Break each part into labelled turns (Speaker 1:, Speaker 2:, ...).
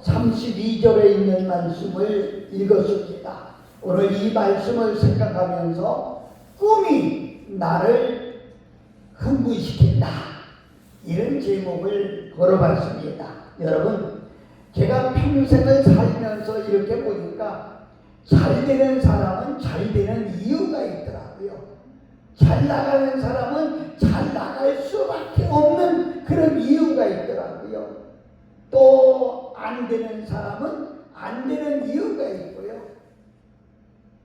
Speaker 1: 32절에 있는 말씀을 읽었습니다. 오늘 이 말씀을 생각하면서 꿈이 나를 흥분시킨다, 이런 제목을 걸어봤습니다. 여러분, 제가 평생을 살면서 이렇게 보니까 잘 되는 사람은 잘 되는 이유가 있더라고요. 잘 나가는 사람은 잘 나갈 수밖에 없는 그런 이유가 있더라고요. 또 안 되는 사람은 안 되는 이유가 있고요.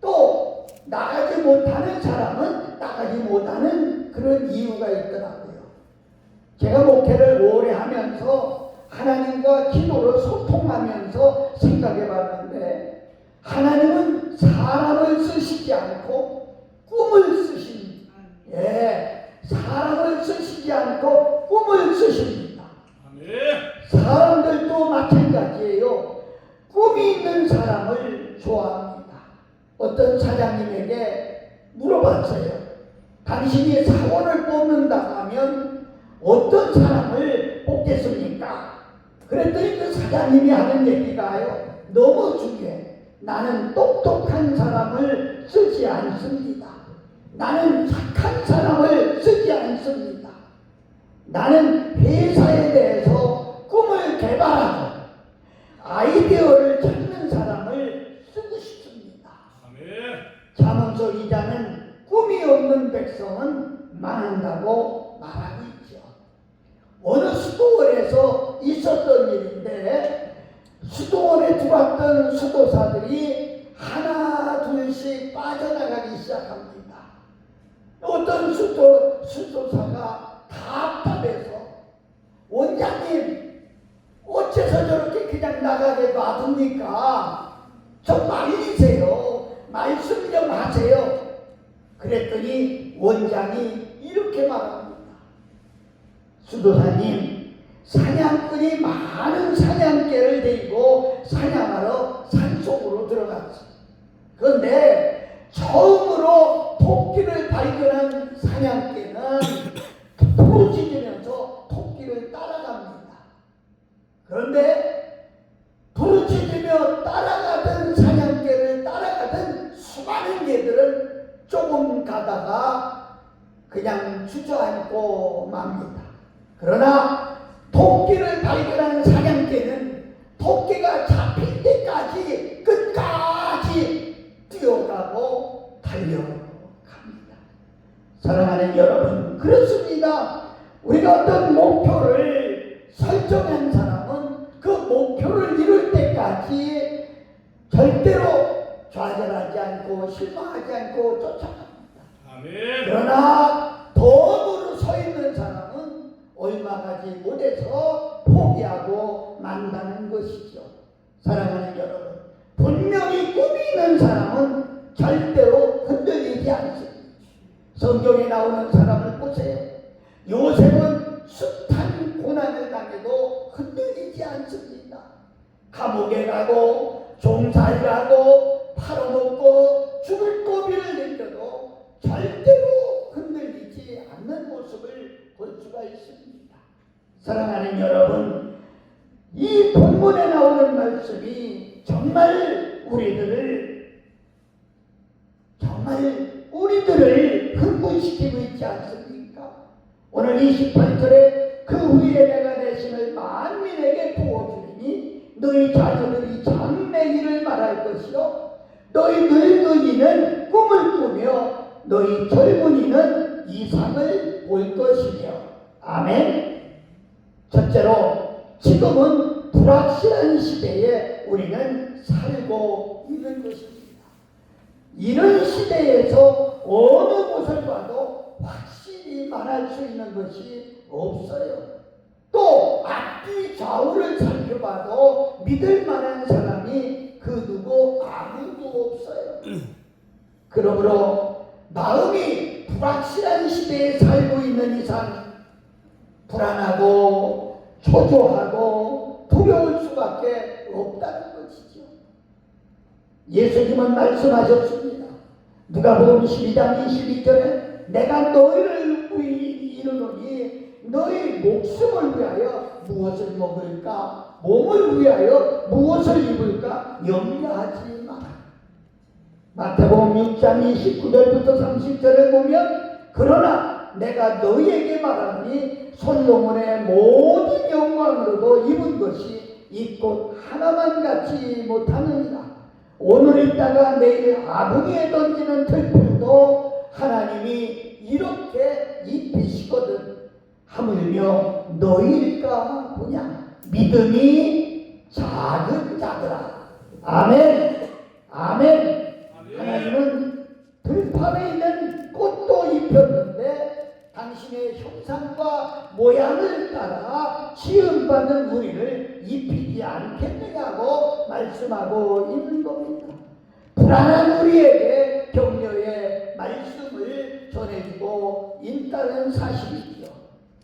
Speaker 1: 또 나가지 못하는 사람은 나가지 못하는 그런 이유가 있더라고요. 제가 목회를 오래 하면서 하나님과 기도로 소통하면서 생각해 봤는데, 하나님은 사람을 쓰시지 않고 꿈을 쓰십니다. 사람을 쓰시지 않고 꿈을 쓰십니다. 사람들도 마찬가지예요. 꿈이 있는 사람을 좋아합니다. 어떤 사장님에게 물어봤어요. 당신이 사원을 뽑는다고 하면 어떤 사람을 뽑겠습니까? 그랬더니 그 사장님이 하는 얘기가요, 너무 중요해. 나는 똑똑한 사람을 쓰지 않습니다. 나는 착한 사람을 쓰지 않습니다. 나는 회사에 대해서 꿈을 개발하고 아이디어를 찾는 사람을 쓰고 싶습니다. 잠언서 2장은 꿈이 없는 백성은 망한다고 말하고 있죠. 어느 수도원에서 있었던 일인데, 수도원에 들어왔던 수도사들이 하나 둘씩 빠져나가기 시작합니다. 어떤 수도사가 답답해서, 원장님 어째서 저렇게 그냥 나가게 놔둡니까? 좀 말리세요. 말씀 좀 하세요. 그랬더니 원장이 이렇게 말합니다. 수도사님, 사냥꾼이 많은 사냥개를 데리고 사냥하러 산속으로 들어갔어요. 그런데 처음으로 토끼를 발견한 사냥개는 부르짖으면서 토끼를 따라갑니다. 그런데 부르짖으며 따라가던 사냥개를 따라가던 수많은 개들은 조금 가다가 그냥 주저앉고 맙니다. 그러나 토끼를 발견한 사냥개는 토끼가 잡힐 때까지 끝까지 뛰어가고 달려갑니다. 사랑하는 여러분, 그렇습니다. 우리가 어떤 목표를 설정한 사람은 그 목표를 이룰 때까지 절대로 좌절하지 않고 실망하지 않고 쫓아갑니다. 그러나 덤으로 서 있는 사람은 얼마 가지 못해서 포기하고 만다는 것이죠. 사랑하는 여러분, 분명히 꿈이 있는 사람은 절대로 흔들리지 않습니다. 성경에 나오는 사람을 보세요. 요셉은 숱한 고난을 당해도 흔들리지 않습니다. 감옥에 가고 종살이하고 팔아먹고 죽을 고비를 넘겨도 절대로 흔들리지 않는 모습을 볼 수가 있습니다. 사랑하는 여러분, 이 본문에 나오는 말씀이 정말 우리들을 흥분시키고 있지 않습니까? 오늘 28절에 그 후에 내가 내 신을 만민에게 부어주리니 너희 자녀들이 장래일을 말할 것이요 너희 늙은이는 꿈을 꾸며 너희 젊은이는 이상을 볼 것이며. 아멘. 첫째로, 지금은 불확실한 시대에 우리는 살고 있는 것입니다. 이런 시대에서 어느 곳을 봐도 확실히 말할 수 있는 것이 없어요. 또 앞뒤 좌우를 살펴봐도 믿을 만한 사람이 그 누구 아무도 없어요. 그러므로 마음이 불확실한 시대에 살고 있는 이상 불안하고 초조하고 두려울 수밖에 없다는 것이죠. 예수님은 말씀하셨습니다. 누가복음 12장 22절에 내가 너희를 이르노니 너희 목숨을 위하여 무엇을 먹을까, 몸을 위하여 무엇을 입을까 염려하지 마라. 마태복음 6장 29절부터 30절을 보면 그러나 내가 너희에게 말하니 솔로몬의 모든 영광으로도 입은 것이 이 꽃 하나만 갖지 못하느니라. 오늘 있다가 내일 아궁이에 던지는 들풀도 하나님이 이렇게 입히시거든. 하물며 너희일까 보냐. 믿음이 작은 자들아. 아멘. 아멘. 하나님은 들판에 있는 꽃도 입혔는데 당신의 형상과 모양을 따라 지음받은 우리를 입히지 않겠느냐고 말씀하고 있는 겁니다. 불안한 우리에게 격려의 말씀을 전해주고 있다는 사실이죠.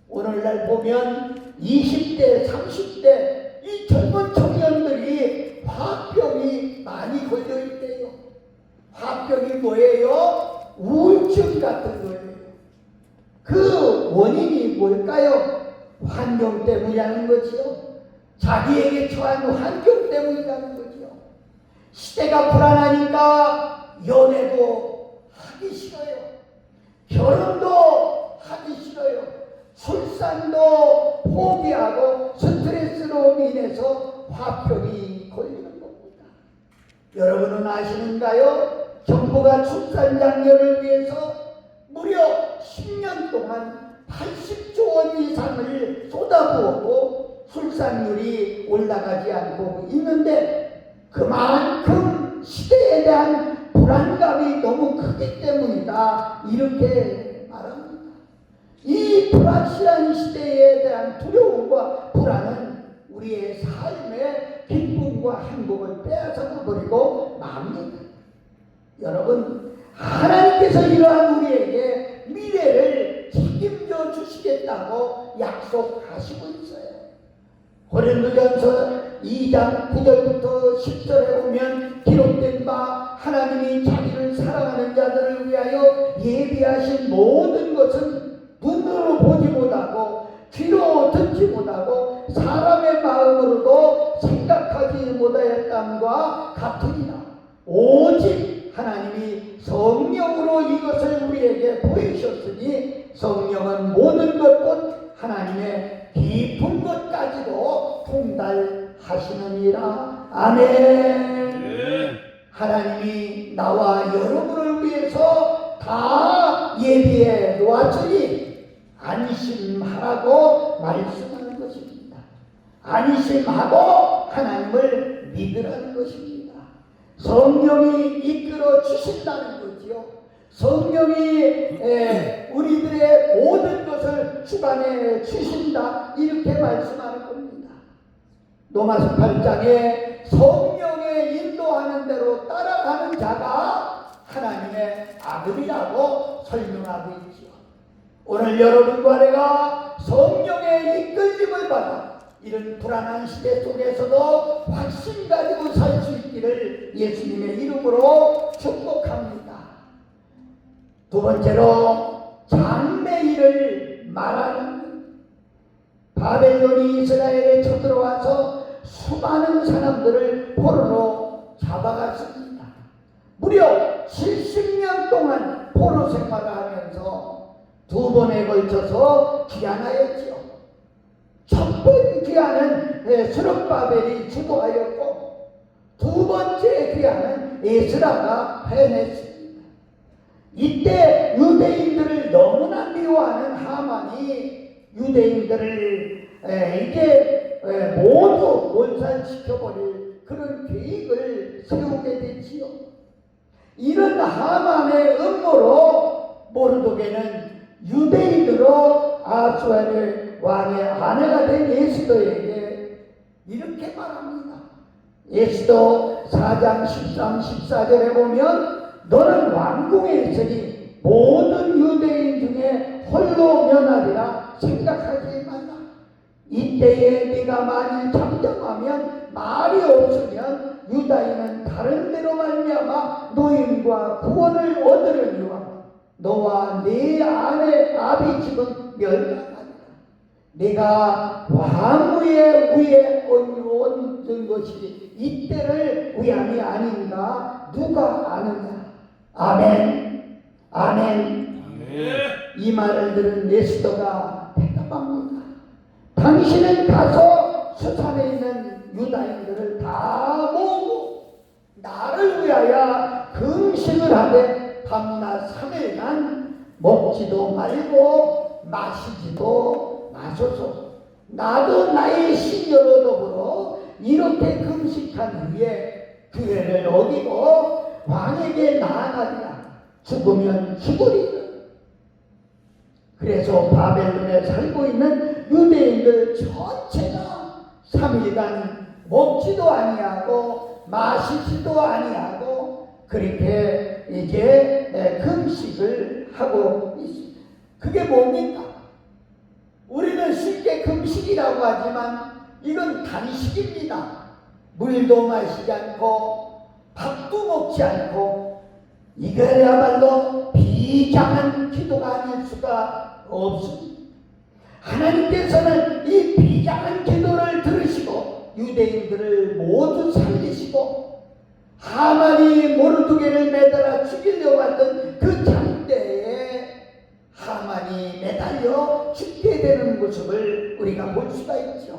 Speaker 1: 오늘날 보면 20대, 30대 이 젊은 청년들이 화병이 많이 걸려있대요. 화병이 뭐예요? 우울증 같은 거예요. 그 원인이 뭘까요? 환경 때문이라는 거지요. 자기에게 처한 환경 때문이라는 거지요. 시대가 불안하니까 연애도 하기 싫어요. 결혼도 하기 싫어요. 출산도 포기하고 스트레스로 인해서 화병이 걸리는 겁니다. 여러분은 아시는가요? 정부가 출산장려를 위해서 무려 10년 동안 80조 원 이상을 쏟아부어도 출산율이 올라가지 않고 있는데 그만큼 시대에 대한 불안감이 너무 크기 때문이다. 이렇게 말합니다. 이 불확실한 시대에 대한 두려움과 불안은 우리의 삶의 기쁨과 행복을 빼앗아 버리고 맙니다. 여러분, 하나님께서 이러한 우리에게 미래를 책임져 주시겠다고 약속하시고 있어요. 고린도전서 2장 9절부터 10절에 보면 기록된 바 하나님이 자기를 사랑하는 자들을 위하여 예비하신 모든 것은 눈으로 보지 못하고 귀로 듣지 못하고 사람의 마음으로도 생각하지 못하였담과 같으니라. 오직 하나님이 성령으로 이것을 우리에게 보이셨으니 성령은 모든 것 곧 하나님의 깊은 것까지도 통달하시느니라. 아멘. 하나님이 나와 여러분을 위해서 다 예비해 놓았으니 안심하라고 말씀하는 것입니다. 안심하고 하나님을 믿으라는 것입니다. 성령이 이끌어 주신다는 거지요. 성령이 우리들의 모든 것을 주관해 주신다. 이렇게 말씀하는 겁니다. 로마서 8장에 성령의 인도하는 대로 따라가는 자가 하나님의 아들이라고 설명하고 있죠. 오늘 여러분과 내가 성령의 이끌림을 받아 이런 불안한 시대 속에서도 확신 가지고 살 수 있기를 예수님의 이름으로 축복합니다. 두 번째로 장래일을 말하는 바벨론이 이스라엘에 쳐들어와서 수많은 사람들을 포로로 잡아갔습니다. 무려 70년 동안 포로 생활을 하면서 두 번에 걸쳐서 귀환하였지요. 첫 번 귀환은 스룹바벨이 주도하였고 두 번째 귀환은 에스라가 해냈습니다. 이때 유대인들을 너무나 미워하는 하만이 유대인들을 이제 모두 몰살시켜버릴 그런 계획을 세우게 됐지요. 이런 하만의 음모로 모르드게는 유대인으로 아수에르 왕의 아내가 된 에스더에게 이렇게 말합니다. 에스더 4장 13, 14절에 보면 너는 왕궁에 있으니 모든 유대인 중에 홀로 면하리라 생각하지 말라. 이때에 네가 만일 잠잠하면 말이 없으면 유다인은 다른 데로 말미암아 노임과 구원을 얻으려니와 너와 네 아내 아비 집은 멸망하리라. 네가 왕위의 위에 얹어 얻는 것이 이때를 위함이 아닌가 누가 아느냐. 아멘. 아멘. 이 말을 들은 네스더가 대답합니다. 당신은 가서 수산에 있는 유다인들을 다 모으고 나를 위하여 금식을 하되 밤낮 3일간 먹지도 말고 마시지도 마소서. 나도 나의 신녀로 더불어 이렇게 금식한 후에 기회를 어기고 왕에게 나아가리라. 죽으면 죽으리라. 그래서 바벨론에 살고 있는 유대인들 전체가 3일간 먹지도 아니하고 마시지도 아니하고 그렇게 이제 금식을 하고 있습니다. 그게 뭡니까? 우리는 쉽게 금식이라고 하지만 이건 단식입니다. 물도 마시지 않고 밥도 먹지 않고 이거야말로 비장한 기도가 아닐 수가 없습니다. 하나님께서는 이 비장한 기도를 들으시고 유대인들을 모두 살리시고 하만이 모르드게를 매달아 죽이려고 했던 그 장대에 하만이 매달려 죽게 되는 모습을 우리가 볼 수가 있죠.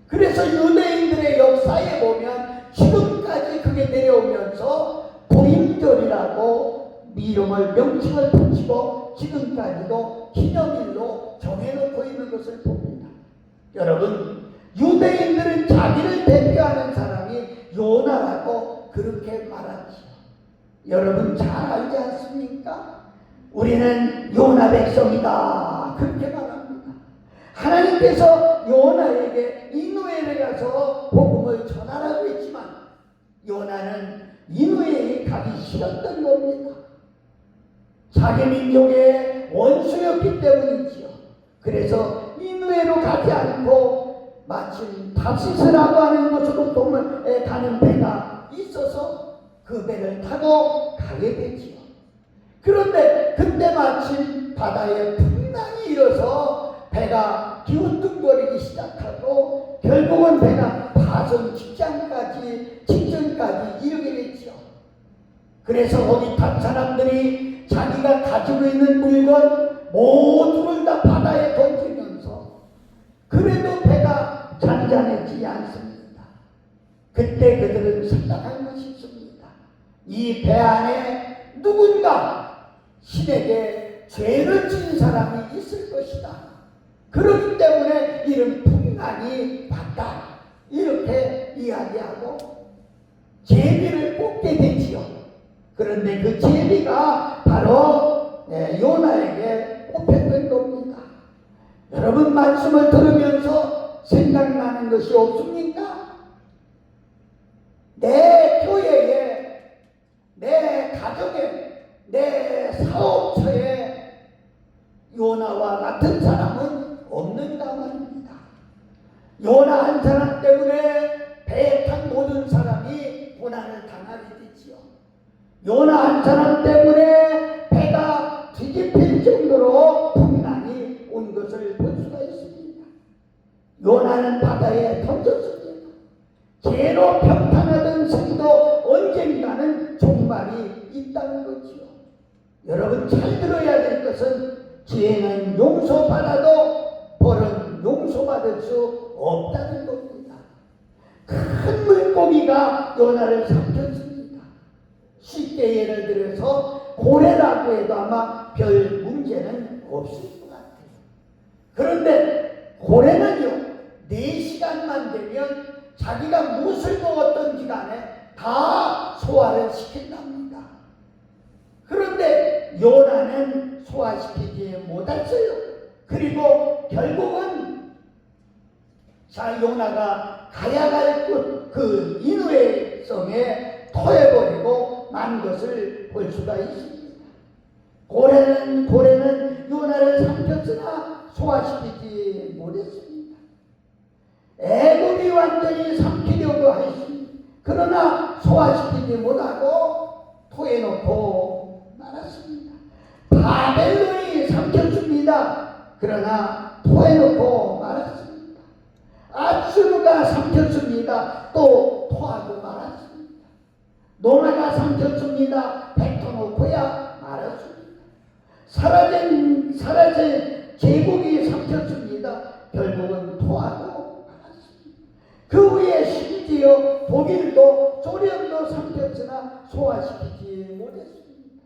Speaker 1: 그래서 유대인들의 역사에 보면 지금까지 그게 내려오면서 부임절이라고 이름을 명칭을 붙이고 지금까지도 기념일로 정해놓고 있는 것을 봅니다. 여러분, 유대인들은 자기를 대표하는 사람이 요나라고 그렇게 말하지요. 여러분 잘 알지 않습니까? 우리는 요나 백성이다 그렇게 말합니다. 하나님께서 요나에게 니느웨에 가서 복음을 전하라고 했지만 요나는 니느웨에 가기 싫었던 겁니다. 자기 민족의 원수였기 때문이지요. 그래서 니느웨로 가지 않고 마침 다시스라고 하는 곳으로 가는 배가 있어서 그 배를 타고 가게 되지요. 그런데 그때 마침 바다에 풍랑이 일어서 배가 기우뚱거리기 시작하고 결국은 배가 파손 직전까지 이르게 됐죠. 그래서 거기 탄 사람들이 자기가 가지고 있는 물건 모두를 다 바다에 던지면서 그래도 배가 잔잔해지지 않습니다. 그때 그들은 생각한 것이 있습니다. 이 배 안에 누군가 신에게 죄를 지은 사람이 있을 것이다. 그렇기 때문에 이런 풍랑이 왔다. 이렇게 이야기하고 제비를 뽑게 되지요. 그런데 그 제비가 바로 요나에게 뽑혔던 겁니다. 여러분 말씀을 들으면서 생각나는 것이 없습니까? 내 교회에, 내 가정에, 내 사업처에 요나와 같은 사람은 없는가 말입니다. 요나 한 사람 때문에 배에 탄 모든 사람이 고난을 당하게 되지요. 요나 한 사람 때문에 배가 뒤집힐 정도로 풍랑이 온 것을 볼 수가 있습니다. 요나는 바다에 던졌습니다. 죄로 평탄하던 성도 언젠가는 종말이 있다는 거지요. 여러분 잘 들어야 될 것은 죄는 용서받아도 벌은 용서받을 수 없다는 겁니다. 큰 물고기가 요나를 삼켰습니다. 쉽게 예를 들어서 고래라고 해도 아마 별 문제는 없을 것 같아요. 그런데 고래는요 4시간만 되면 자기가 무엇을 먹었던 기간에 다 소화를 시킨답니다. 그런데 요나는 소화시키지 못했어요. 그리고 결국은 요나가 가야 갈 곳 그 니느웨 성에 토해버리고 만 것을 볼 수가 있습니다. 고래는 요나를 삼켰으나 소화시키지 못했습니다. 애굽이 완전히 삼키려고 했습니다. 그러나 소화시키지 못하고 토해놓고 말았습니다. 바벨론이 삼켰습니다. 그러나 토해놓고 말았습니다. 아수르가 삼켰습니다. 또 토하고 말았습니다. 노나가 삼켰습니다. 뱉어놓고야 말았습니다. 사라진 제국이 삼켰습니다. 결국은 토하고 말았습니다. 그 후에 심지어 독일도 소련도 삼켰으나 소화시키지 못했습니다.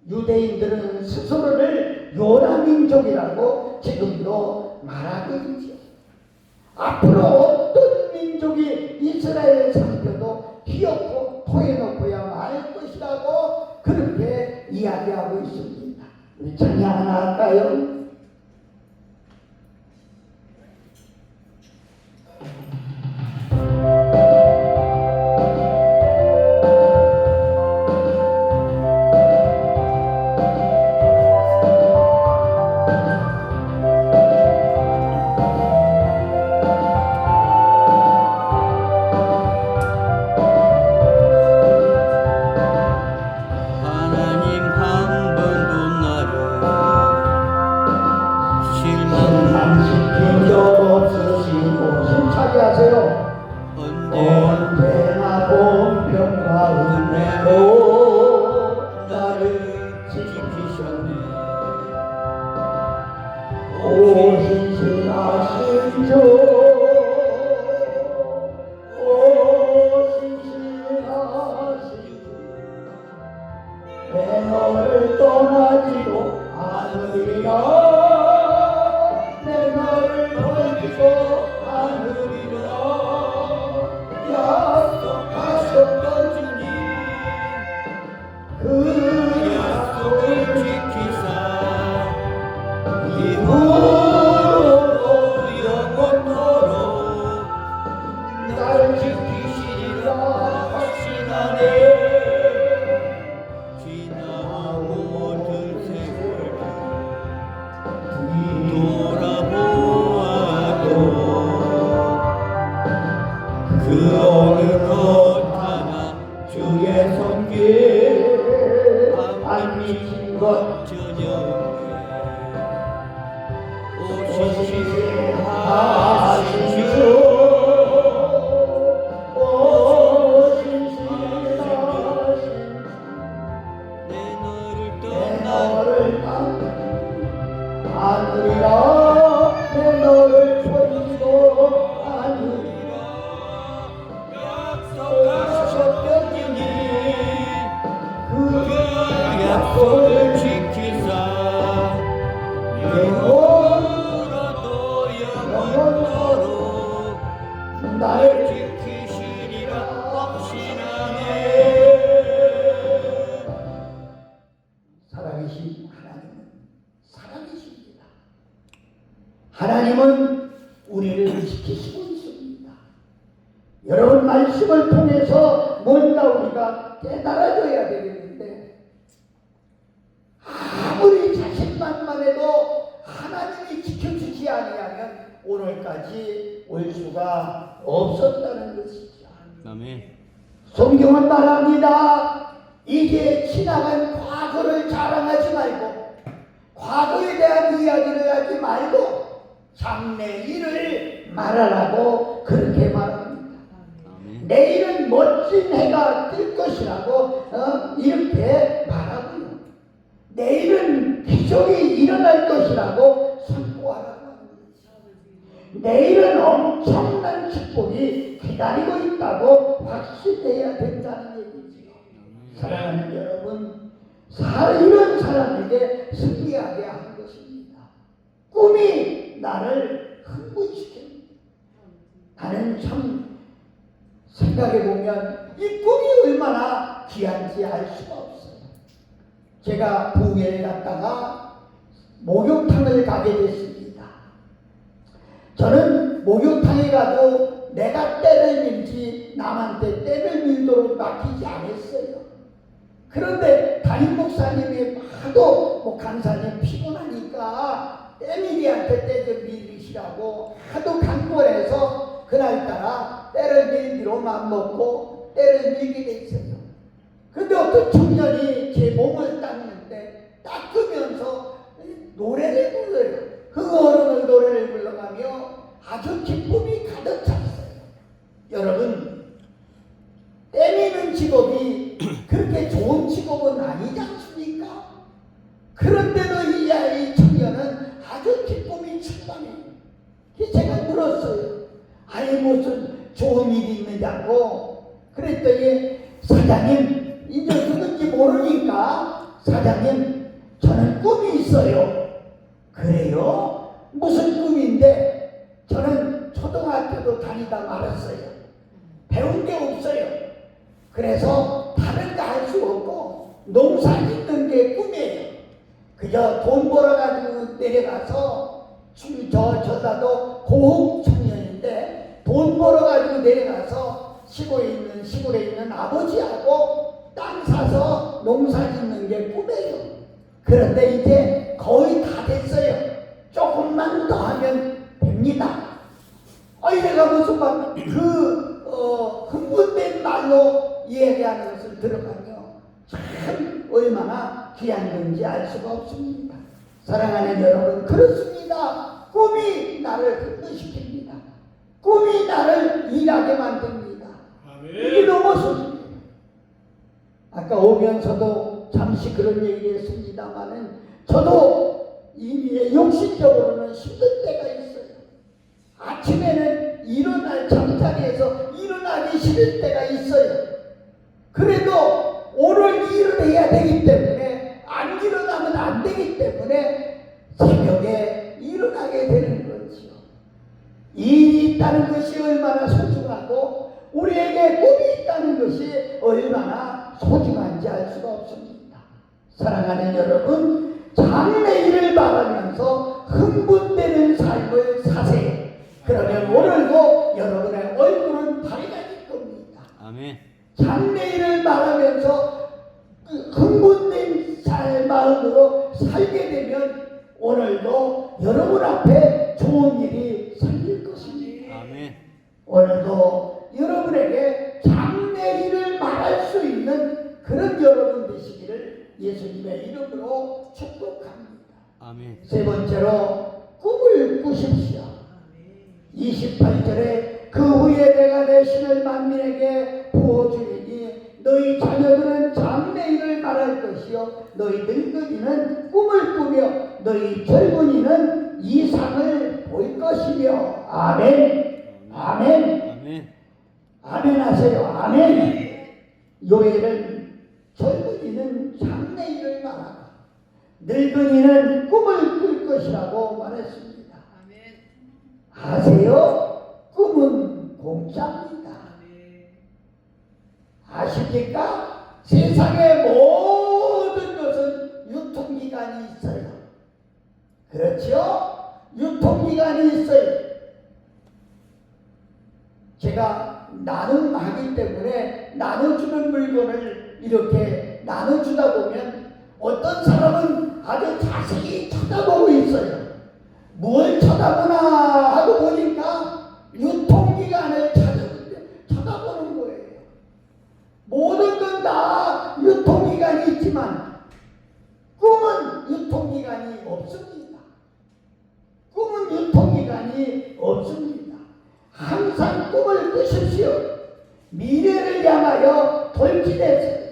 Speaker 1: 유대인들은 스스로를 요나민족이라고 지금도 말하고 있죠. 앞으로 어떤 민족이 이스라엘을 삼켜도 기어코 토해놓고야 말 것이라고 그렇게 이야기하고 있습니다. 우리 찬양 하나 할까요? 언제나 공평과 은혜로 나를 지키셨네. 오신 신하신 주, 오신 신하신 주, 내 너를 떠나지도 않으리라. 내 너를 버리고 않으리라. 약속하셨던 주님, 그 약속을 지키사 이후로도 영원토록 나를 지키시리라 확신하네. 지나온 모든 세월 돌아보아도 그 어느 것 하나 주의 손길 안 미친 것 전혀 오신 신하신 주, 오신 신하신 주, 내 너를 떠나느리라. 내 너를 버리고 않으리라. 약속하셨던 주님, 그 약속을 지키사 영원으로도 영원토록 나를 지키시리라 확신하네. 살아계신 하나님은 살아계십니다. 하나님은 우리를 지키시고 있습니다. 여러분, 말씀을 통해서 뭔가 우리가 깨달아져야 되겠는데, 아무리 자신만만해도 하나님이 지켜주지 아니하면 오늘까지 올 수가 없었다는 것이죠.
Speaker 2: 아멘.
Speaker 1: 성경은 말합니다. 이제 지나간 과거를 자랑하지 말고, 과거에 대한 이야기를 하지 말고 장래 일을 말하라고 그렇게 말합니다. 내일은 멋진 해가 뜰 것이라고 이렇게 말하고요. 내일은 기적이 일어날 것이라고 선포하라고 합니다. 내일은 엄청난 축복이 기다리고 있다고 확신해야 된다는 얘기죠. 사랑하는 여러분, 이런 사람에게 승리하게 하는 것입니다. 꿈이 나를 흥분시킵니다. 나는 참 생각해보면 이 꿈이 얼마나 귀한지 알 수가 없어요. 제가 부흥회에 갔다가 목욕탕을 가게 됐습니다. 저는 목욕탕에 가도 내가 때를 밀지 남한테 때를 밀도록 맡기지 않았어요. 그런데 담임 목사님이 하도 간사님 피곤하니까 때밀이한테 때 좀 밀으시라고 하도 강권해서 그날따라 때를 밀기로 맘먹고 때를 밀게 됐어요. 그런데 어떤 청년이 제 몸을 닦는데 닦으면서 노래를 불러요. 그 어른의 노래를 불러가며 아주 기쁘게 일이 있느냐고 그랬더니 사장님 이제 누군지 모르니까 사장님 저는 꿈이 있어요. 그래요? 무슨 꿈인데? 저는 초등학교도 다니다 말았어요. 배운 게 없어요. 그래서 다른 거 할 수 없고 농사 짓는 게 꿈이에요. 그저 돈 벌어가지고 내려가서 저다도 고흥 청년인데 돈 벌어가지고 내려가서 시골에 있는 아버지하고 땅 사서 농사 짓는 게 꿈이에요. 그런데 이제 거의 다 됐어요. 조금만 더 하면 됩니다. 이래가 무슨 막 흥분된 말로 얘기하는 것을 들어가며 참 얼마나 귀한 건지 알 수가 없습니다. 사랑하는 여러분, 그렇습니다. 꿈이 나를 흥분시킵니다. 꿈이 나를 일하게 만듭니다. 이게 너무 좋습니다. 아까 오면서도 잠시 그런 얘기를 했습니다만은 저도 이미 욕심적으로는 힘들 때가 있어요. 아침에는 잠자리에서 일어나기 싫을 때가 있어요. 그래도 오늘 일을 해야 되기 때문에 안 일어나면 안 되기 때문에 새벽에 일어나게 되는 거죠. 일이 있다는 것이 얼마나 소중하고 우리에게 꿈이 있다는 것이 얼마나 소중한지 알 수가 없습니다. 사랑하는 여러분, 장래일을 바라면서 흥분되는 삶을 사세요. 그러면 오늘도 여러분의 얼굴은 밝아질 겁니다.
Speaker 2: 아멘.
Speaker 1: 장래일을 말하면서 흥분된 마음으로 살게 되면 오늘도 여러분 앞에 좋은 일이 생길 것입니다.
Speaker 2: 아멘.
Speaker 1: 오늘도 여러분에게 장래일을 말할 수 있는 그런 여러분 되시기를 예수님의 이름으로 축복합니다.
Speaker 2: 아멘.
Speaker 1: 세 번째로 꿈을 꾸십시오. 28절에 그 후에 내가 내 신을 만민에게 부어주리니 너희 자녀들은 장래일을 말할 것이요 너희 늙은이는 꿈을 꾸며 너희 젊은이는 이상을 볼 것이며. 아멘. 아멘.
Speaker 2: 아멘.
Speaker 1: 아멘 하세요. 아멘. 요엘은 젊은이는 장래일을 말하고 늙은이는 꿈을 꿀 것이라고 말했습니다. 아세요? 꿈은 공짜입니다. 아십니까? 세상의 모든 것은 유통기간이 있어요. 그렇죠? 유통기간이 있어요. 제가 나눔하기 때문에 나눠주는 물건을 이렇게 나눠주다 보면 어떤 사람은 아주 자세히 쳐다보고 있어요. 뭘 쳐다보나 하고 보니까 유통기간을 쳐다보는 거예요. 모든 건 다 유통기간이 있지만 꿈은 유통기간이 없습니다. 꿈은 유통기간이 없습니다. 항상 꿈을 꾸십시오. 미래를 향하여 돌진해서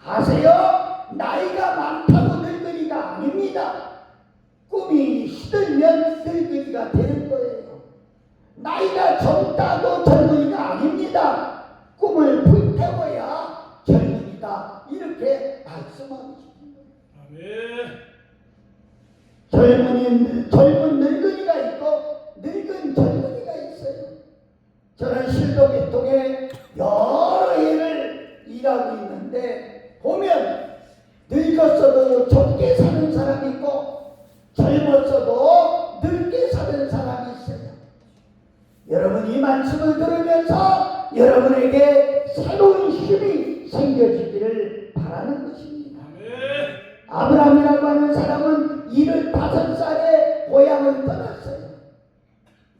Speaker 1: 아세요? 나이가 많다고 늙은이가 아닙니다. 꿈이 시들면 늙은이가 되는 거예요. 나이가 젊다고 젊은이가 아닙니다. 꿈을 불태워야 젊은이다. 이렇게 말씀하고 싶습니다. 젊은 늙은이가 있고 늙은 젊은이가 있어요. 저는 실도계통에 여러 해를 일하고 있는데 보면 늙었어도 젊게 사는 사람이 있고 젊었어도 늙게 사는 사람이 있어요. 여러분 이 말씀을 들으면서 여러분에게 새로운 힘이 생겨지기를 바라는 것입니다. 아브라함이라고 하는 사람은 75살에 고향을 떠났어요.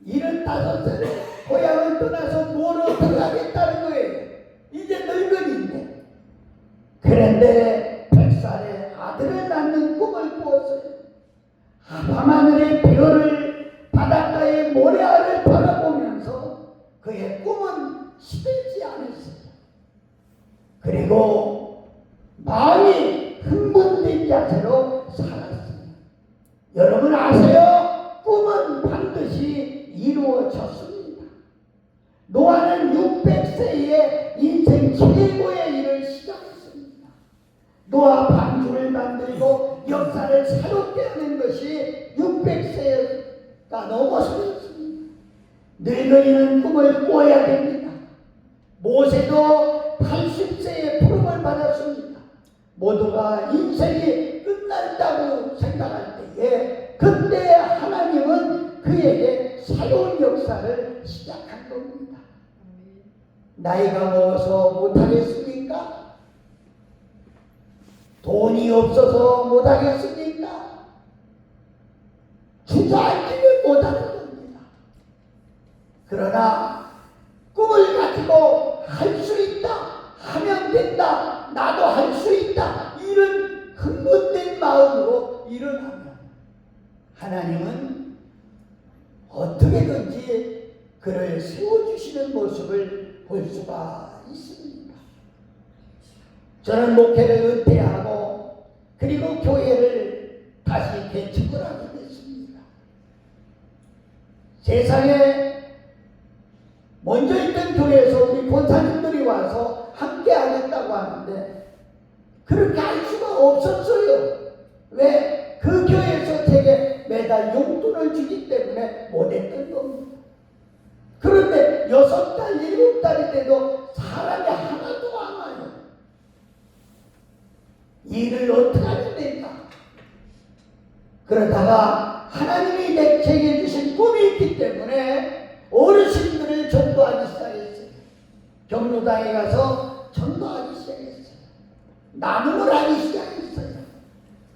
Speaker 1: 75살에 고향을 떠나서 뭘 어떻게 하겠다는 거예요. 이제 늙은이인데. 그런데 100살에 아들을 낳는 꿈을 꾸었어요. 밤하늘의 별을 바닷가의 모래알을 바라보면서 그의 꿈은 시들지 않았어요. 그리고 마음이 흥분된 자세로 살았어요. 여러분 아세요? 꿈은 반드시 이루어졌습니다. 노아는 노아 방주를 만들고 역사를 새롭게 하는 것이 600세가 넘어서였습니다. 늙은이는 꿈을 꿔야 됩니다. 모세도 80세에 부름을 받았습니다. 모두가 인생이 끝난다고 생각할 때에 그때 하나님은 그에게 새로운 역사를 시작한 겁니다. 나이가 먹어서 못하겠습니까? 돈이 없어서 못하겠습니까? 주저앉기는 못하는 겁니다. 그러나 꿈을 가지고 할 수 있다, 하면 된다, 나도 할 수 있다, 이런 흥분된 마음으로 일어나면 하나님은 어떻게든지 그를 세워주시는 모습을 볼 수가 있습니다. 저는 목회를 은퇴하고 그리고 교회를 다시 개척을 하게 됐습니다. 세상에 먼저 있던 교회에서 우리 권사님들이 와서 함께 하겠다고 하는데 그렇게 할 수가 없었어요. 왜? 그 교회에서 제게 매달 용돈을 주기 때문에 못했던 겁니다. 그런데 6달, 7달이 돼도 사람이 하나도 안 와요. 일을 어떻게 하면 될까? 그러다가 하나님이 제게 주신 꿈이 있기 때문에 어르신들을 전도하기 시작했어요. 경로당에 가서 전도하기 시작했어요. 나눔을 하기 시작했어요.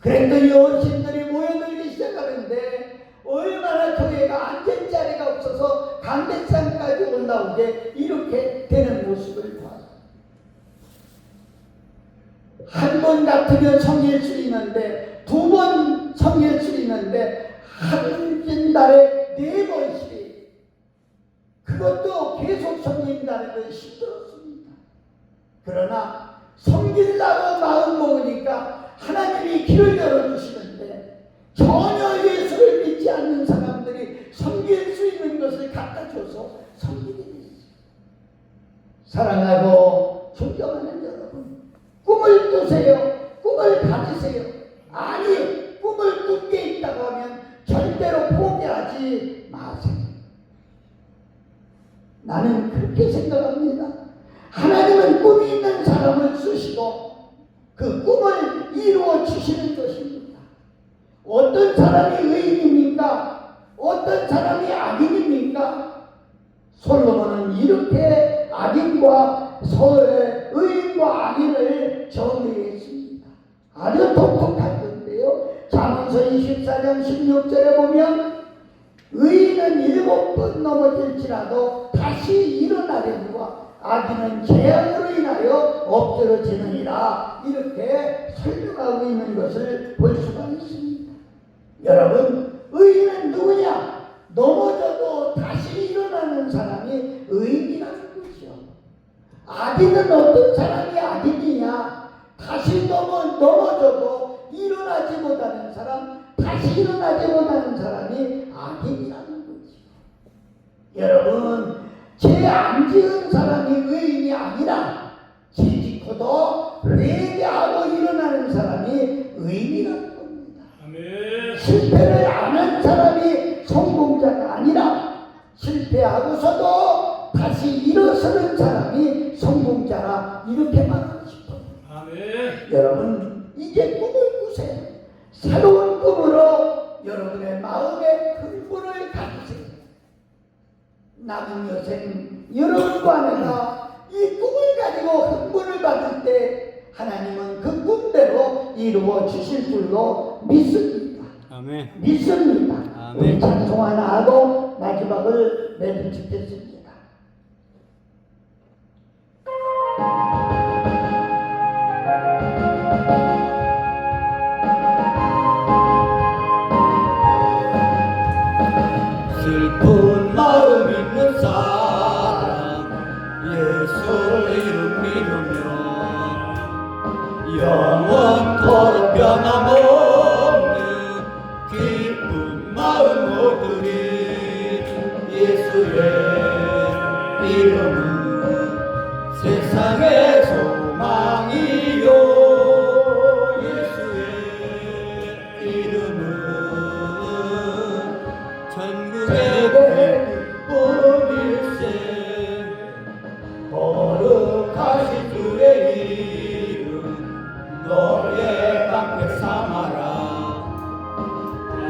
Speaker 1: 그랬더니 어르신들이 모여들기 시작하는데 얼마나 교회가 앉을 자리가 없어서 강대상까지 올라오게 이렇게 되는 모습을 봐요. 한 번 같으면 섬길 수 있는데 2번 섬길 수 있는데 한 달에 4번씩 그것도 계속 섬긴다는 건 힘들었습니다. 그러나 섬기려고 마음 먹으니까 하나님이 길을 열어주시는데 전혀 예수를 믿지 않는 사람들이 섬길 수 있는 것을 갖다 줘서 섬기게 됐어요. 사랑하고 존경하는 여러분, 꿈을 꾸세요. 꿈을 가지세요. 아니, 꿈을 꾼 게 있다고 하면 절대로 포기하지 마세요. 나는 그렇게 생각합니다. 하나님은 꿈이 있는 사람을 쓰시고 그 꿈을 이루어 주시는 것입니다. 어떤 사람이 의인입니까? 어떤 사람이 악인입니까? 솔로몬은 이렇게 악인과 의인과 악인을 정의했습니다. 아주 독특한 건데요. 잠언서 24장 16절에 보면 의인은 7번 넘어질지라도 다시 일어나려니와 악인은 재앙으로 인하여 엎드러지느니라, 이렇게 설명하고 있는 것을 볼 수가 있습니다. 여러분, 의인은 누구냐? 넘어져도 다시 일어나는 사람이 의인이라는 거죠. 악인은 어떤 사람이 악인이냐? 다시 넘어져도 일어나지 못하는 사람, 다시 일어나지 못하는 사람이 악인이라는 거죠. 여러분, 죄 안 지은 사람이 의인이 아니라 죄 짓고도 회개하고 일어나는 사람이 의인이라는 겁니다. 아멘. 실패를 안 한 사람이 성공자가 아니라 실패하고서도 다시 일어서는 사람이 성공자라, 이렇게 말하고 싶어요. 아멘. 여러분, 이제 꿈을 꾸세요. 새로운 꿈으로 여러분의 마음에 흥분을 가지세요. 남은 여생 여러분과 내가 이 꿈을 가지고 흥분을 받을 때 하나님은 그 꿈대로 이루어 주실 줄로 믿습니다. 아멘. 믿습니다. 아멘. 우리 찬송 하나 하고 마지막을 맺어 주겠습니다.
Speaker 2: 슬픈 마음 있는 사람, 예수의 이름 믿으면 영원토록 변함없는 기쁜 마음 얻으리. 예수의 이름은 세상의 소망이요. 거룩하신 주의 이름 너의 방패 삼아라.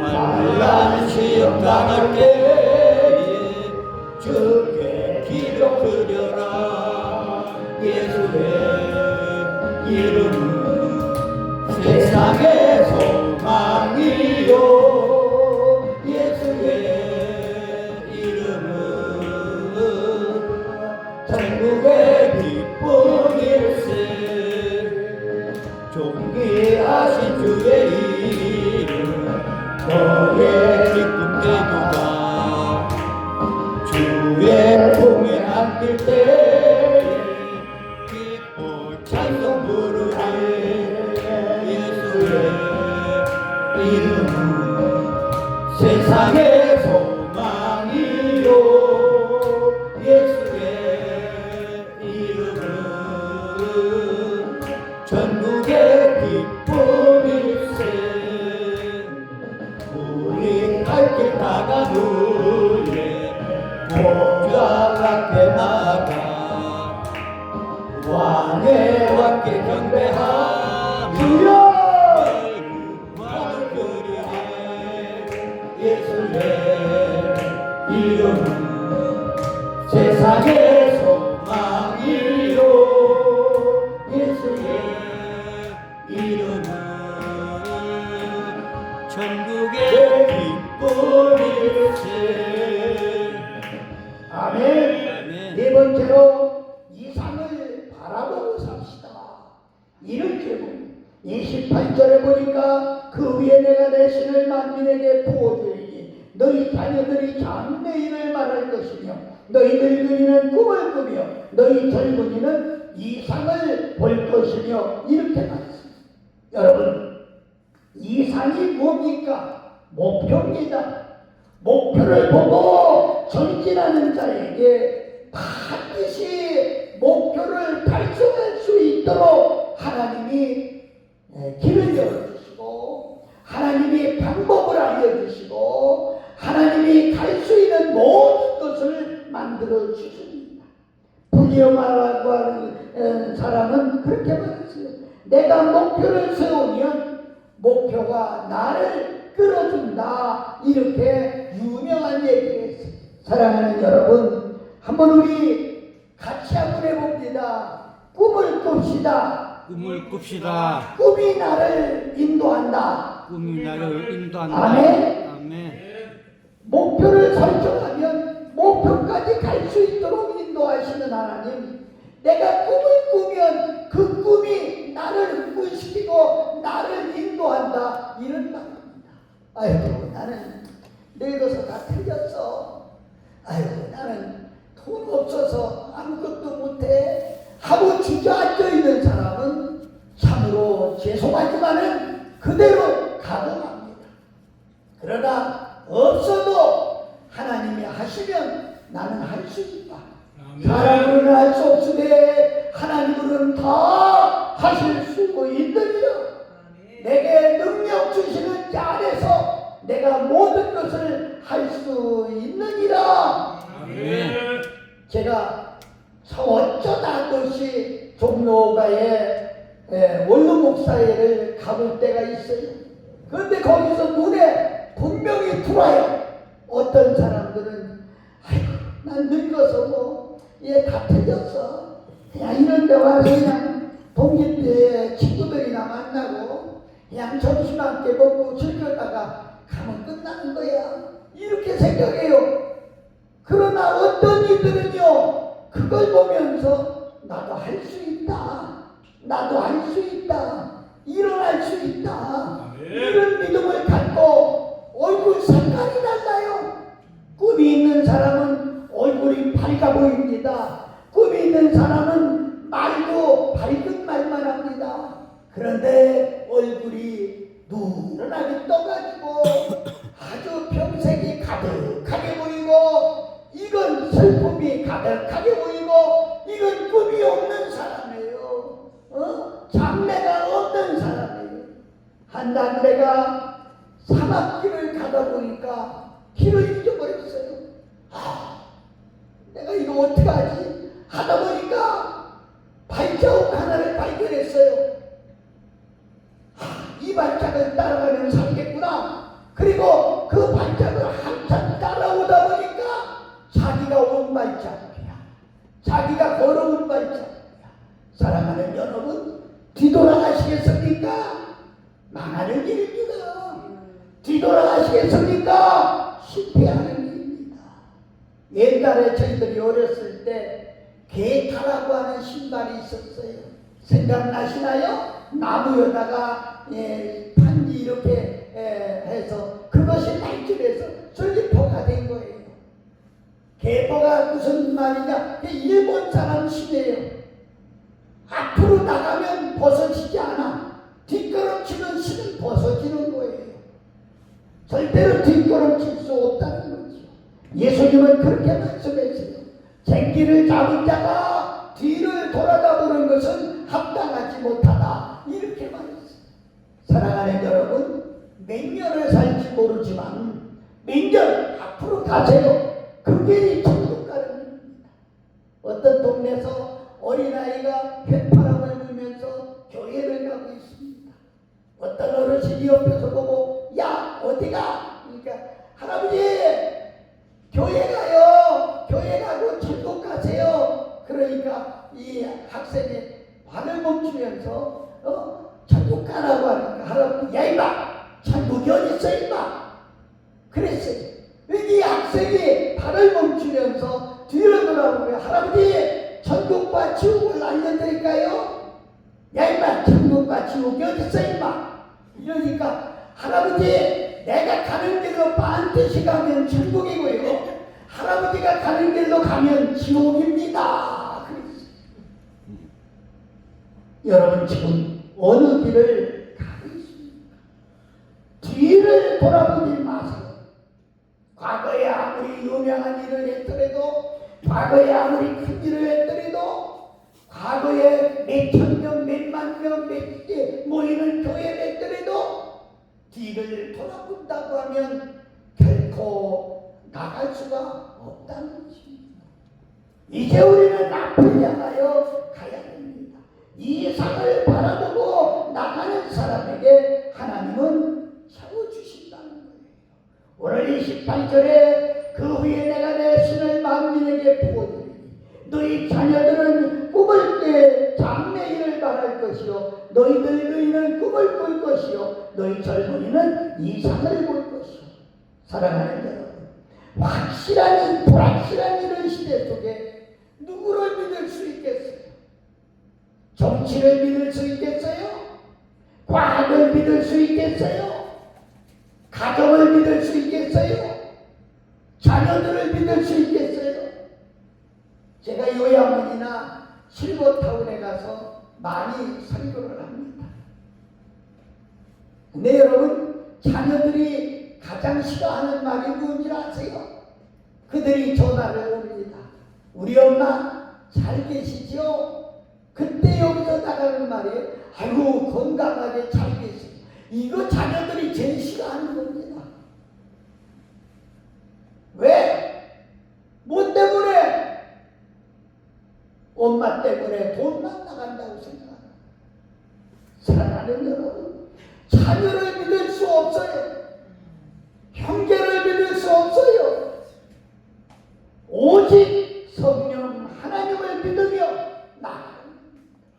Speaker 2: 만난 시험 당할 때에 주께 기도 드려라. 예수의 이름은 세상의 소망이요. 예수의 이름은 천국의 기쁨일세. 존귀하신 주의 이름 너의 기쁨 대도가. 주의 품에 안길 때에 기뻐 찬송 부르리. 예수의 이름은 세상의 소망이요. 예수의 이름은 전국의 기쁨일세. 우리 갈 길 나가누에 보좌 앞에 나가 왕의 왕께 경배하며
Speaker 1: 주여!
Speaker 2: 왕을 부르네. 예수의 이름은 세상의 소망이요. 예수의 이름은 천국의 기쁨일세.
Speaker 1: 아멘. 네 번째로 이상을 바라보고 삽시다. 이런 제목 28절에 보니까 그 위에 내가 내 신을 만민에게 부어주리니 너희 자녀들이 장래일을 말할 것이며 너희 늙은이는 꿈을 꾸며 너희 젊은이는 이상을 볼 것이며 이렇게 말했습니다. 여러분, 이상이 뭡니까? 목표입니다. 목표를 보고 전진하는 자에게 반드시 목표를 달성할 수 있도록 하나님이 길을 열어주시고 하나님이 방법을 알려주시고 하나님이 갈 수 있는 모든 것을 만들어 주십니다. 분이어마라고 하는 사람은 그렇게 말했어요. 내가 목표를 세우면 목표가 나를 끌어준다. 이렇게 유명한 얘기를 했어요. 사랑하는 여러분, 한번 우리 같이 한번 해봅니다. 꿈을 꿉시다.
Speaker 3: 꿈을 꿉시다.
Speaker 1: 꿈이 나를 인도한다.
Speaker 3: 꿈이 나를 인도한다.
Speaker 1: 아멘.
Speaker 3: 아멘.
Speaker 1: 목표를 설정하면 목표까지 갈 수 있도록 인도하시는 하나님. 내가 꿈을 꾸면 그 꿈이 나를 흥분시키고 나를 인도한다. 이런 말입니다. 아이고, 나는 늙어서 다 틀렸어. 아이고, 나는 돈 없어서 아무것도 못해 하고 주저앉아 있는 사람은 참으로 죄송하지만은 그대로 가동합니다. 그러나 없어도 하나님이 하시면 나는 할 수 있다. 사람으로는 할 수 없으되 하나님으로는 다 하실 수 있느니라. 내게 능력 주시는 자 안에서 내가 모든 것을 할 수 있느니라.
Speaker 3: 아멘.
Speaker 1: 제가 어쩌다 것이 종로가에 원로 목사회를 가볼 때가 있어요. 그런데 거기서 눈에 분명히 들어와요. 어떤 사람들은 아이고, 난 늙어서 얘 다 틀렸어. 그냥 이런 데 와서 그냥 동기때 친구들이나 만나고 그냥 점심 함께 먹고 즐겼다가 가면 끝나는 거야. 이렇게 생각해요. 그러나 어떤 이들은요, 그걸 보면서 나도 할 수 있다. 나도 할 수 있다. 일어날 수 있다. 이런 믿음을 갖고 얼굴 색깔이 달라요. 꿈이 있는 사람은 얼굴이 밝아 보입니다. 꿈이 있는 사람은 말도 밝은 말만 합니다. 그런데 얼굴이 누런하게 떠가지고 아주 평색이 가득하게 보이고 이건 슬픔이 가득하게 보이고 이건 꿈이 없는 사람이에요. 장래가 없는 사람이에요. 한 남매가 사막길을 가다 보니까 길을 잊어버렸어요. 내가 이거 어떻게 하지? 하다 보니까 발자국 하나를 발견했어요. 이 발자국을 따라가면 살겠구나. 그리고 그 발자국을 한참 따라오다 보니까 자기가 온 발자국이야. 자기가 걸어온 발자국이야. 사랑하는 여러분, 뒤돌아가시겠습니까? 망하는 길입니다. 뒤돌아가시겠습니까? 실패하는 길입니다. 옛날에 저희들이 어렸을 때 개타라고 하는 신발이 있었어요. 생각나시나요? 나무에다가 판지 이렇게 해서 그것이 발질해서 슬리퍼가 된 거예요. 개포가 무슨 말이냐? 일본 사람 신이에요. 앞으로 나가면 벗어지지 않아. 뒷걸음치는 신은 벗어지는 거예요. 절대로 뒷걸음칠 수 없다는 거죠. 예수님은 그렇게 말씀했어요. 쟁기를 잡은 자가 뒤를 돌아다보는 것은 합당하지 못하다. 이렇게 말했어요. 사랑하는 여러분, 몇 년을 살지 모르지만 몇 년 앞으로 가세요. 그 길이 천국 가는 길입니다. 어떤 동네에서 어린아이가 휘파람을 불면서 교회를 가고 있습니다. 어떤 어르신이 옆에서 보고 야 어디가? 그러니까 할아버지 교회 가요. 교회 가고 천국 가세요. 그러니까 이 학생이 발을 멈추면서 천국 가라고 하니까 할아버지 야 이마 천국이 어딨어 이마 그랬어요. 이 학생이 발을 멈추면서 뒤로 돌아보면 할아버지 천국과 지옥을 알려드릴까요? 야 이마 천국과 지옥이 어딨어 이마 이러니까 할아버지 내가 가는 길로 반드시 가면 천국이고요 할아버지가 가는 길로 가면 지옥입니다. 그랬어요. 여러분 지금 어느 길을 가고 있습니까? 뒤를 돌아보지 마세요. 과거에 아무리 유명한 일을 했더라도 과거에 아무리 큰 일을 했더라도 과거에 몇천 명, 몇만 명, 몇개 모이는 교회를 했더라도 뒤를 돌아본다고 하면 결코 나갈 수가 없다는 것입니다. 이제 우리는 앞을 향하여 가야 됩니다. 이 상을 바라보고 나가는 사람에게 하나님은 세워주신다는 거예요. 오늘 28절에 그 후에 내가 내 신을 만민에게 부어주리니 너희 자녀들은 꿈을 때 장래일을 바랄 것이요 너희 늙은이는 꿈을 꿀 것이요 너희 젊은이는 이상을 볼 것이요. 사랑하는 여러분, 확실한 불확실한 이런 시대 속에 누구를 믿을 수 있겠어요? 정치를 믿을 수 있겠어요? 과학을 믿을 수 있겠어요? 가정을 믿을 수 있겠어요? 자녀들을 믿을 수 있겠어요? 제가 요양원이나 실버타운에 가서 많이 설교를 합니다. 근데 여러분, 자녀들이 가장 싫어하는 말이 뭔지 아세요? 그들이 전화를 옵니다. 우리 엄마 잘 계시죠? 그때 여기서 나가는 말이에요. 아이고 건강하게 잘 계시죠. 이거 자녀들이 제일 싫어하는 겁니다. 왜? 뭐 때문에? 엄마 때문에 돈만 나간다고 생각합니다. 사랑하는 여러분, 자녀를 믿을 수 없어요. 형제를 믿을 수 없어요. 오직 성령 하나님을 믿으며 나아갑니다.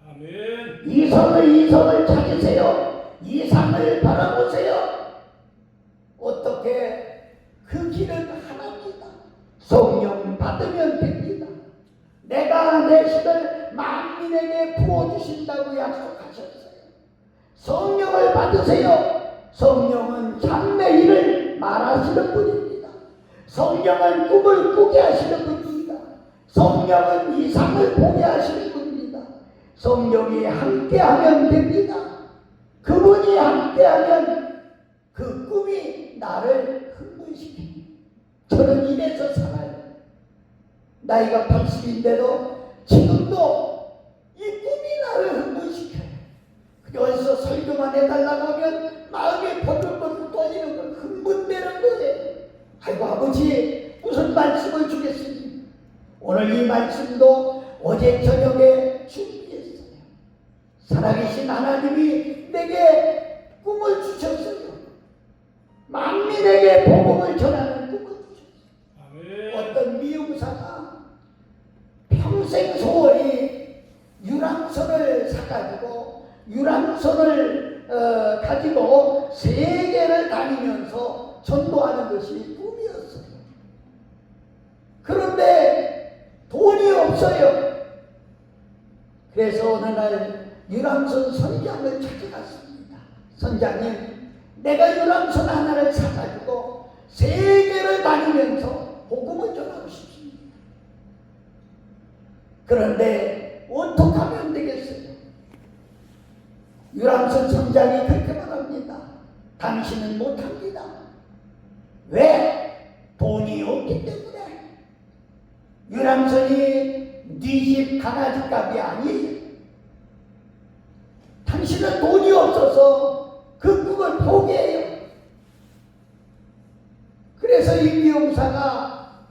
Speaker 2: 아멘.
Speaker 1: 이성을 찾으세요. 이상을 바라보세요. 어떻게? 그 길은 하나입니다. 성령 받으면 됩니다. 내가 내 신을 만민에게 부어주신다고 약속하셨어요. 성령을 받으세요. 성령은 장래 일을 말하시는 분입니다. 성령은 꿈을 꾸게 하시는 분입니다. 성령은 이상을 보게 하시는 분입니다. 성령이 함께하면 됩니다. 그분이 함께하면 그 꿈이 나를 흥분시킵니다. 저는 이래서 살아요. 나이가 80인데도 지금도 이 꿈이 나를 흥분시켜요. 어디서 설교만 해달라고 하면 마음이 버글버글 떨리는 걸 흥분되는 거예요. 아이고 아버지 무슨 말씀을 주겠습니까? 오늘 이 말씀도 어제 저녁에 준비했어요. 살아계신 하나님이 내게 꿈을 주셨어요. 만민에게 복음을 전하는 꿈을 주셨어요.
Speaker 2: 아멘.
Speaker 1: 어떤 미용사가 평생 소원이 유람선을 사가지고 유람선을 가지고 세계를 다니면서 전도하는 것이 꿈이었어요. 그런데 돈이 없어요. 그래서 어느 날 유람선 선장을 찾아갔습니다. 선장님, 내가 유람선 하나를 사가지고 세계를 다니면서 복음을 전하고 싶습니다. 그런데 어떻게 하면 되겠어요? 유람선 선장이 그렇게 말합니다. 당신은 못합니다. 왜? 돈이 없기 때문에. 유람선이 네 집 강아지 값이 아니에요. 당신은 돈이 없어서 그 꿈을 포기해요. 그래서 이 미용사가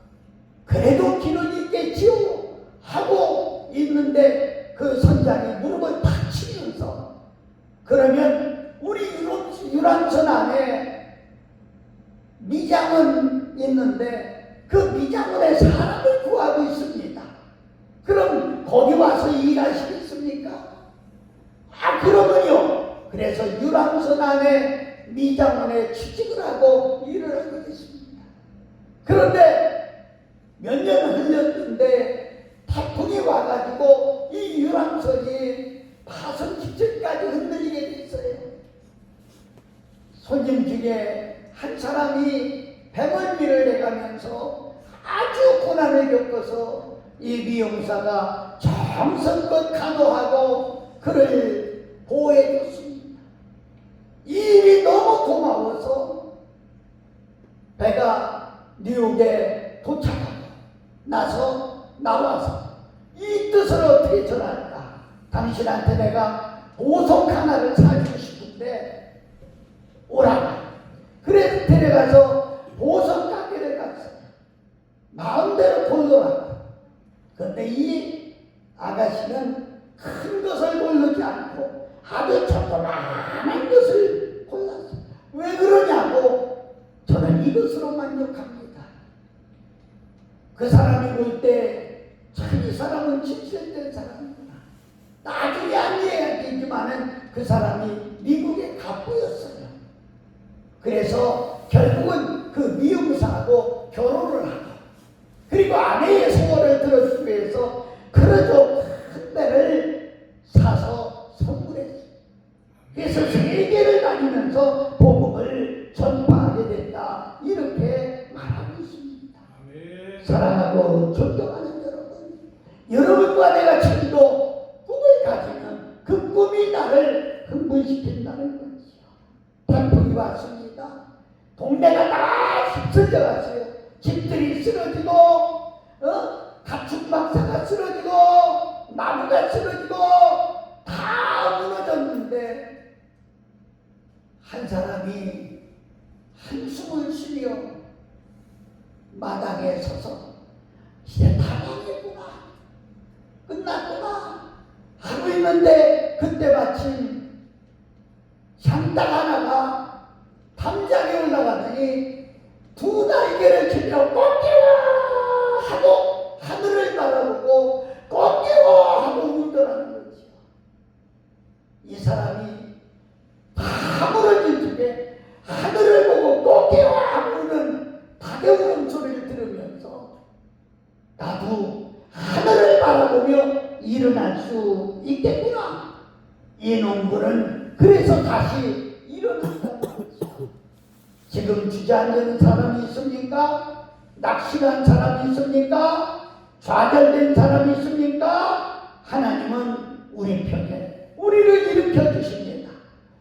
Speaker 1: 그래도 길은 있겠지요 하고 있는데 그 선장이 무릎을 탁 치면서 그러면 우리 유람선 안에 미장은 있는데 그 미장원에 사람을 구하고 있습니다. 그럼 거기 와서 일하시겠습니까? 그러면요. 그래서 유람선 안에 미장원에 취직을 하고 일을 하게 됐습니다. 그런데 몇 년 흘렸는데 태풍이 와가지고 이 유람선이 파손 직전까지 흔들리게 됐어요. 손님 중에 한 사람이 배멀미를 해가면서 아주 고난을 겪어서 이 미용사가 정성껏 간호하고 그를 보호해줬습니다. 이 일이 너무 고마워서 배가 뉴욕에 도착하고 나와서 이 뜻을 어떻게 전할까? 당신한테 내가 보석 하나를 사주고 싶은데 오라고. 그래서 데려가서 보석 가게를 갔어요. 마음대로 골라라고. 그런데 이 아가씨는 큰 것을 고르지 않고 아주 조그마한 것을 골랐어요. 왜 그러냐고. 저는 이것으로 만족합니다. 그 사람이 볼 때 참 이 사람은 진실된 사람이구나. 나중에 알려야겠지만은 그 사람이 미국의 갑부였어요. 그래서 결국은 그 미용사하고 결혼을 하고 그리고 아내의 소원을 들어주기 위해서 크루즈 큰 배를 사서 선물했어요. 그래서 세계를 다니면서 복음을 전파하게 됐다. 이렇게 말하고 있습니다.
Speaker 2: 아멘.
Speaker 1: 사랑하고 존경하는 여러분과 내가 지금도 꿈을 가지면 그 꿈이 나를 흥분시킨다는 거지요. 태풍이 왔습니다. 동네가 다 휩쓸려 갔어요. 집들이 쓰러지고 가축막사가 쓰러지고 나무가 쓰러지고 다 무너졌는데 한 사람이 한숨을 쉬며 마당에 서서 이제 다 망했구나, 끝났구나 하고 있는데 그때 마침 장닭 하나가 담장에 올라가더니 두 날개를 치며 꽃게와 하고 하늘을 바라보고 꽃게와 하고 울더라는 거지요. 이 사람이 다 무너진 중에 하늘을 보고 꽃게와 하고 우는 닭의 울음소리를 들으면서 나도 하늘을 바라보며 일어날 수 있겠구나. 이 농부는 그래서 다시 일어난다는 거죠. 지금 주저앉는 사람이 있습니까? 낙심한 사람이 있습니까? 좌절된 사람이 있습니까? 하나님은 우리 편에 우리를 일으켜 주십니다.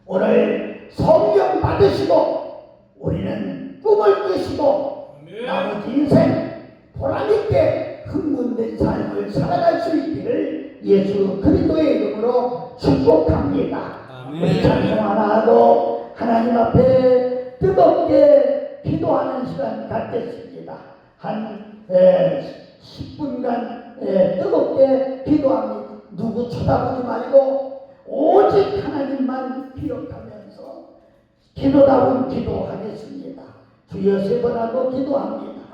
Speaker 1: 오늘 성령 받으시고 우리는 꿈을 꾸시고 나머지 인생 보람있게 흥분된 삶을 살아갈 수 있기를 예수 그리스도의 이름으로 축복합니다. 우리 찬송 하나 하고 하나님 앞에 뜨겁게 기도하는 시간 갖겠습니다. 한 10분간 뜨겁게 기도합니다. 누구 쳐다보지 말고 오직 하나님만 기억하면서 기도다운 기도하겠습니다. 주여 세 번 하고 기도합니다.